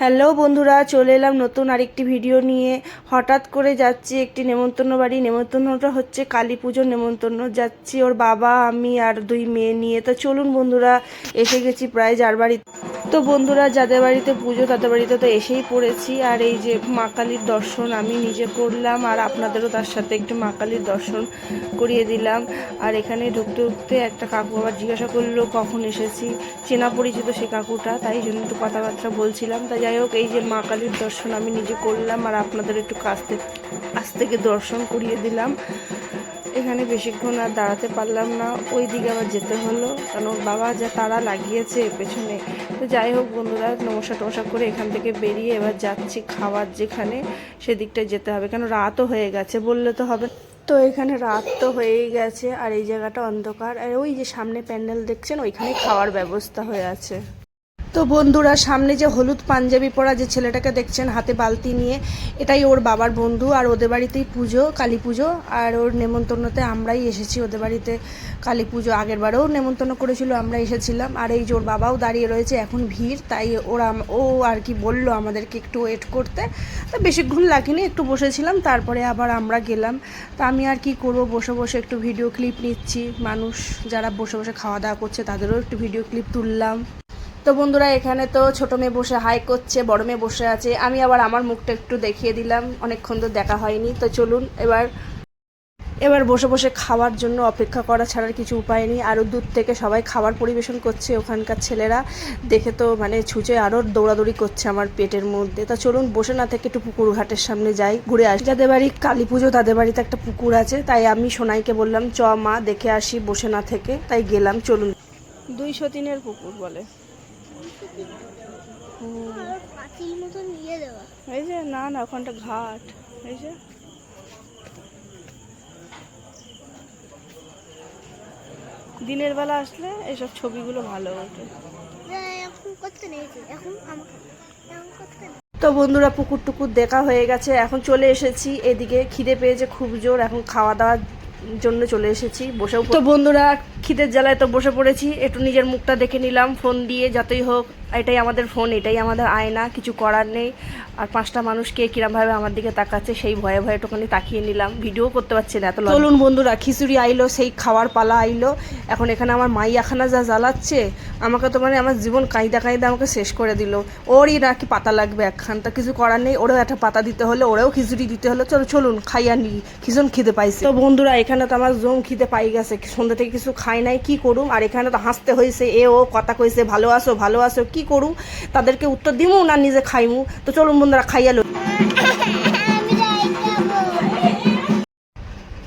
Hello বন্ধুরা, চলে এলাম নতুন আরেকটি ভিডিও নিয়ে। হঠাৎ করে যাচ্ছি একটি নেমন্তন্ন বাড়ি। নেমন্তন্নটা হচ্ছে কালী পুজোর নেমন্তন্ন। যাচ্ছি ওর বাবা, আমি আর দুই মেয়ে নিয়ে। তো চলুন বন্ধুরা, এসে গেছি প্রায় যার বাড়ি। তো বন্ধুরা, যাদের বাড়িতে পুজো তাদের বাড়িতে তো এসেই পড়েছি। আর এই যে মা কালীর দর্শন আমি নিজে করলাম, আর আপনাদেরও তার সাথে একটু মা কালীর দর্শন করিয়ে দিলাম। আর এখানে ঢুকতে ঢুকতে একটা কাকু আবার জিজ্ঞাসা করলো কখন এসেছি। চেনা পরিচিত সে কাকুটা, তাই জন্য একটু কথাবার্তা বলছিলাম। তাই যাই হোক, এই যে মা কালীর দর্শন আমি নিজে করলাম, আর আপনাদের একটু কাছ থেকে দর্শন করিয়ে দিলাম। এখানে বেশিক্ষণ আর দাঁড়াতে পারলাম না, ওই দিকে আবার যেতে হলো, কারণ ওর বাবা যা তারা লাগিয়েছে পেছনে। তো যাই হোক বন্ধুরা, নমস্কার টমস্কার করে এখান থেকে বেরিয়ে এবার যাচ্ছি খাবার যেখানে, সেদিকটায় যেতে হবে, কেন রাতও হয়ে গেছে, বললে তো হবে। তো এখানে রাত তো হয়েই গেছে, আর এই জায়গাটা অন্ধকার। আর ওই যে সামনে প্যান্ডেল দেখছেন, ওইখানে খাওয়ার ব্যবস্থা হয়ে আছে। তো বন্ধুরা, সামনে যে হলুদ পাঞ্জাবি পরা যে ছেলেটাকে দেখছেন হাতে বালতি নিয়ে, এটাই ওর বাবার বন্ধু। আর ওদের বাড়িতেই পুজো, কালী পুজো। আর ওর নেমন্তন্নতে আমরাই এসেছি ওদের বাড়িতে। কালী পুজো আগের বারেও নেমন্তন্ন করেছিল, আমরা এসেছিলাম। আর এই যে ওর বাবাও দাঁড়িয়ে রয়েছে, এখন ভিড়, তাই ও আর কি বললো আমাদেরকে একটু ওয়েট করতে। তো বেশিক্ষণ লাগেনি, একটু বসেছিলাম, তারপরে আবার আমরা গেলাম। তা আমি আর কি করব, বসে বসে একটু ভিডিও ক্লিপ নিচ্ছি। মানুষ যারা বসে বসে খাওয়া দাওয়া করছে তাদেরও একটু ভিডিও ক্লিপ তুললাম। তো বন্ধুরা, এখানে তো ছোটো মেয়ে বসে হাই করছে, বড় মেয়ে বসে আছে। আমি আবার আমার মুখটা একটু দেখিয়ে দিলাম, অনেকক্ষণ তো দেখা হয়নি। তো চলুন এবার বসে বসে খাওয়ার জন্য অপেক্ষা করা ছাড়ার কিছু উপায় নেই। আরও দূর থেকে সবাই খাবার পরিবেশন করছে, ওখানকার ছেলেরা দেখে তো মানে ছুঁচে আরও দৌড়াদৌড়ি করছে আমার পেটের মধ্যে। তা চলুন বসে না থেকে একটু পুকুর ঘাটের সামনে যাই, ঘুরে আসি। যাদের বাড়ি কালী পুজো তাদের বাড়িতে একটা পুকুর আছে, তাই আমি সোনাইকে বললাম চ মা দেখে আসি বসে না থেকে, তাই গেলাম। চলুন, 203-এর পুকুর বলে। এই যে না না, ওখানটা ঘাট। এই যে দিনের বেলা আসলে এইসব ছবিগুলো ভালো ওঠে। তো বন্ধুরা, পুকুর টুকুর দেখা হয়ে গেছে, এখন চলে এসেছি এদিকে। খিদে পেয়েছে খুব জোর, এখন খাওয়া দাওয়ার জন্য চলে এসেছি। বসেও তো বন্ধুরা, খিদের জ্বালায় তো বসে পড়েছি। একটু নিজের মুখটা দেখে নিলাম ফোন দিয়ে, যতই হোক এটাই আমাদের ফোন, এটাই আমাদের আয়না, কিছু করার নেই। আর 5টা মানুষ কে কিরমভাবে আমার দিকে তাকাচ্ছে সেই ভয়ে ভয়ে একটুখানি তাকিয়ে নিলাম, ভিডিও করতে পারছি না এত। চলুন বন্ধুরা, খিচুড়ি আইলো, সেই খাওয়ার পালা আইলো। এখন এখানে আমার মাইয়াখানা যা জ্বালাচ্ছে, আমাকে তো মানে আমার জীবন কাঁদা কাঁদা আমাকে শেষ করে দিল। ওরই নাকি পাতা লাগবে একখান, তা কিছু করার নেই, ওরেও একটা পাতা দিতে হলো, ওরেও খিচুড়ি দিতে হলো। চলুন খাইয়া নি, ভীষণ খিদে পাইছে। তো বন্ধুরা, এখানে তো আমার জম খিদে পাই গেছে, সন্ধ্যা থেকে কিছু খাই নাই, কি করুম। আর এখানে তো হাসতে হয়েছে, ও কথা কইছে ভালো আসো ভালো আসো, কি করুম, তাদেরকে উত্তর দিমু না নিজে খাইমু। তো চলুন বন্ধুরা, খাইয়া লো।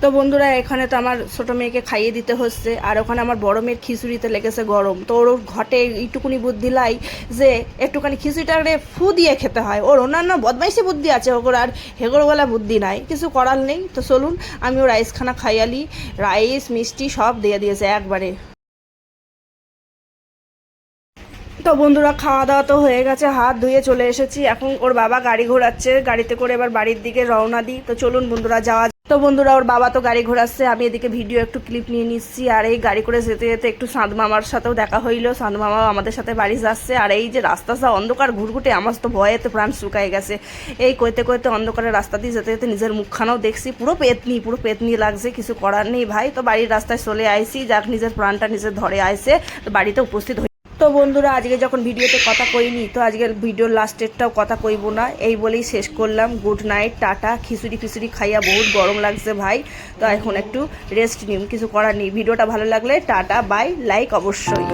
তো বন্ধুরা, এখানে তো আমার ছোটো মেয়েকে খাইয়ে দিতে হচ্ছে, আর ওখানে আমার বড় মেয়ের খিচুড়িতে লেগেছে গরম। তো ওর ঘটে এইটুকুনি বুদ্ধি লাই যে একটুখানি খিচুড়িটাকে ফু দিয়ে খেতে হয়। ওর অন্যান্য বদমাইশি বুদ্ধি আছে, ওর আর হেগড়ওয়ালা বুদ্ধি নাই, কিছু করার নেই। তো চলুন, আমি ও রাইসখানা খাইয়ালি, রাইস মিষ্টি সব দিয়ে দিয়েছে একবারে। তো বন্ধুরা, খাওয়া দাওয়া তো হয়ে গেছে, হাত ধুয়ে চলে এসেছি। এখন ওর বাবা গাড়ি ঘোরাচ্ছে, গাড়িতে করে এবার বাড়ির দিকে রওনা দিই। তো চলুন বন্ধুরা, যাওয়া। তো বন্ধুরা, ওর বাবা তো গাড়ি ঘোরাচ্ছে, আমি এদিকে ভিডিও একটু ক্লিপ নিয়ে নিচ্ছি। আর এই গাড়ি করে যেতে যেতে একটু সাঁত মামার সাথেও দেখা হইলো, সাঁত মামাও আমাদের সাথে বাড়ি যাচ্ছে। আর এই যে রাস্তা অন্ধকার ঘুরঘুটে, আমার তো ভয়েতে প্রাণ শুকায় গেছে। এই কইতে কইতে অন্ধকারের রাস্তা দিয়ে যেতে যেতে নিজের মুখখানাও দেখছি, পুরো পেতনি লাগছে, কিছু করার নেই ভাই। তো বাড়ির রাস্তায় চলে আইসি, যাক নিজের প্রাণটা নিজের ধরে আইসে, তো বাড়িতে উপস্থিত। তো বন্ধুরা, আজকে যখন ভিডিওতে কথা কইনি, তো আজকের ভিডিওর লাস্টেরটাও কথা কইব না, এই বলেই শেষ করলাম। Good night, tata. খিচুড়ি খাইয়া বহুত গরম লাগছে ভাই। তো এখন একটু রেস্ট নিন, কিছু করার নেই। ভিডিওটা ভালো লাগলে টাটা, বাই, লাইক অবশ্যই।